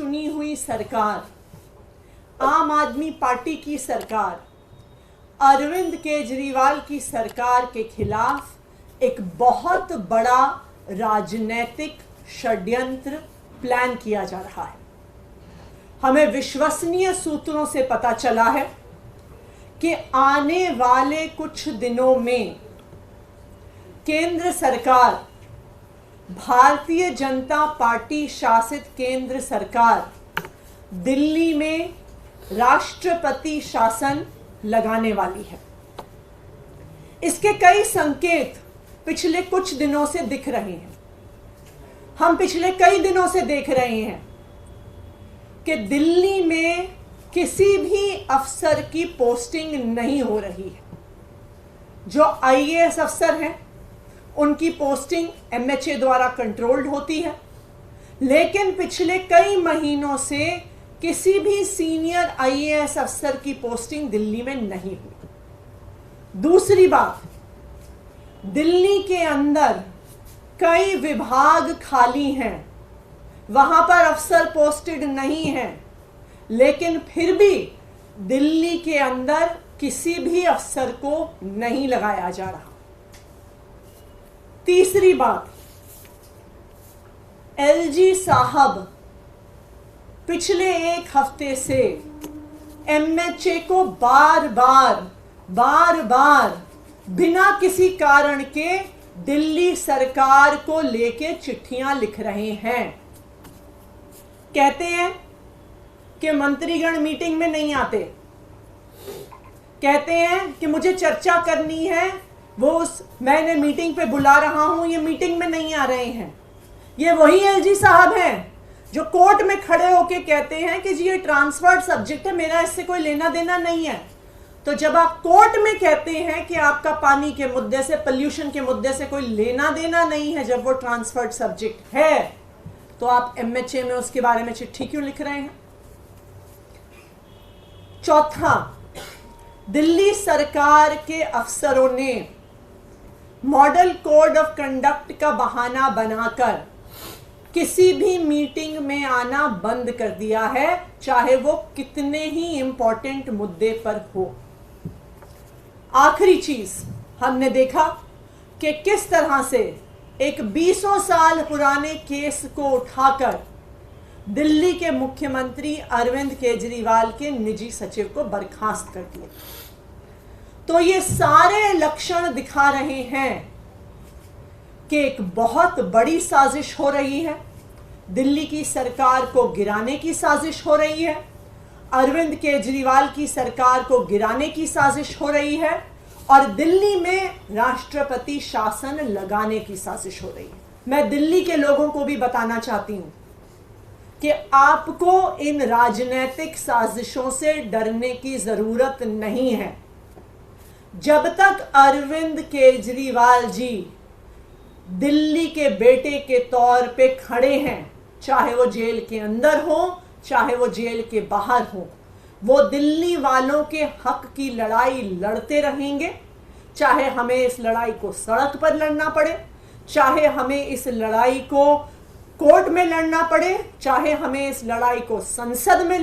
चुनी हुई सरकार, आम आदमी पार्टी की सरकार, अरविंद केजरीवाल की सरकार के खिलाफ एक बहुत बड़ा राजनीतिक षड्यंत्र प्लान किया जा रहा है। हमें विश्वसनीय सूत्रों से पता चला है कि आने वाले कुछ दिनों में केंद्र सरकार, भारतीय जनता पार्टी शासित केंद्र सरकार दिल्ली में राष्ट्रपति शासन लगाने वाली है। इसके कई संकेत पिछले कुछ दिनों से दिख रहे हैं। हम पिछले कई दिनों से देख रहे हैं कि दिल्ली में किसी भी अफसर की पोस्टिंग नहीं हो रही है। जो आईएएस अफसर हैं उनकी पोस्टिंग एमएचए द्वारा कंट्रोल्ड होती है, लेकिन पिछले कई महीनों से किसी भी सीनियर आईएएस अफसर की पोस्टिंग दिल्ली में नहीं हुई। दूसरी बात, दिल्ली के अंदर कई विभाग खाली हैं, वहां पर अफसर पोस्टेड नहीं हैं, लेकिन फिर भी दिल्ली के अंदर किसी भी अफसर को नहीं लगाया जा रहा। तीसरी बात, एलजी साहब पिछले एक हफ्ते से एमएचए को बार बार बिना किसी कारण के दिल्ली सरकार को लेके चिट्ठियां लिख रहे हैं। कहते हैं कि मंत्रीगण मीटिंग में नहीं आते, कहते हैं कि मुझे चर्चा करनी है, मैंने मीटिंग पे बुला रहा हूं, ये मीटिंग में नहीं आ रहे हैं। ये वही एलजी साहब हैं जो कोर्ट में खड़े होके कहते हैं कि जी ये ट्रांसफर्ड सब्जेक्ट है, मेरा इससे कोई लेना देना नहीं है। तो जब आप कोर्ट में कहते हैं कि आपका पानी के मुद्दे से, पोल्यूशन के मुद्दे से कोई लेना देना नहीं है, जब वो ट्रांसफर्ड सब्जेक्ट है, तो आप एमएचए में उसके बारे में चिट्ठी क्यों लिख रहे हैं? चौथा, दिल्ली सरकार के अफसरों ने मॉडल कोड ऑफ कंडक्ट का बहाना बनाकर किसी भी मीटिंग में आना बंद कर दिया है, चाहे वो कितने ही इंपॉर्टेंट मुद्दे पर हो। आखिरी चीज, हमने देखा कि किस तरह से एक 20 साल पुराने केस को उठाकर दिल्ली के मुख्यमंत्री अरविंद केजरीवाल के निजी सचिव को बर्खास्त कर दिया। तो ये सारे लक्षण दिखा रहे हैं कि एक बहुत बड़ी साजिश हो रही है, दिल्ली की सरकार को गिराने की साजिश हो रही है, अरविंद केजरीवाल की सरकार को गिराने की साजिश हो रही है, और दिल्ली में राष्ट्रपति शासन लगाने की साजिश हो रही है। मैं दिल्ली के लोगों को भी बताना चाहती हूं कि आपको इन राजनीतिक साजिशों से डरने की जरूरत नहीं है। जब तक अरविंद केजरीवाल जी दिल्ली के बेटे के तौर पे खड़े हैं, चाहे वो जेल के अंदर हो, चाहे वो जेल के बाहर हो, वो दिल्ली वालों के हक की लड़ाई लड़ते रहेंगे। चाहे हमें इस लड़ाई को सड़क पर लड़ना पड़े, चाहे हमें इस लड़ाई को कोर्ट में लड़ना पड़े, चाहे हमें इस लड़ाई को संसद में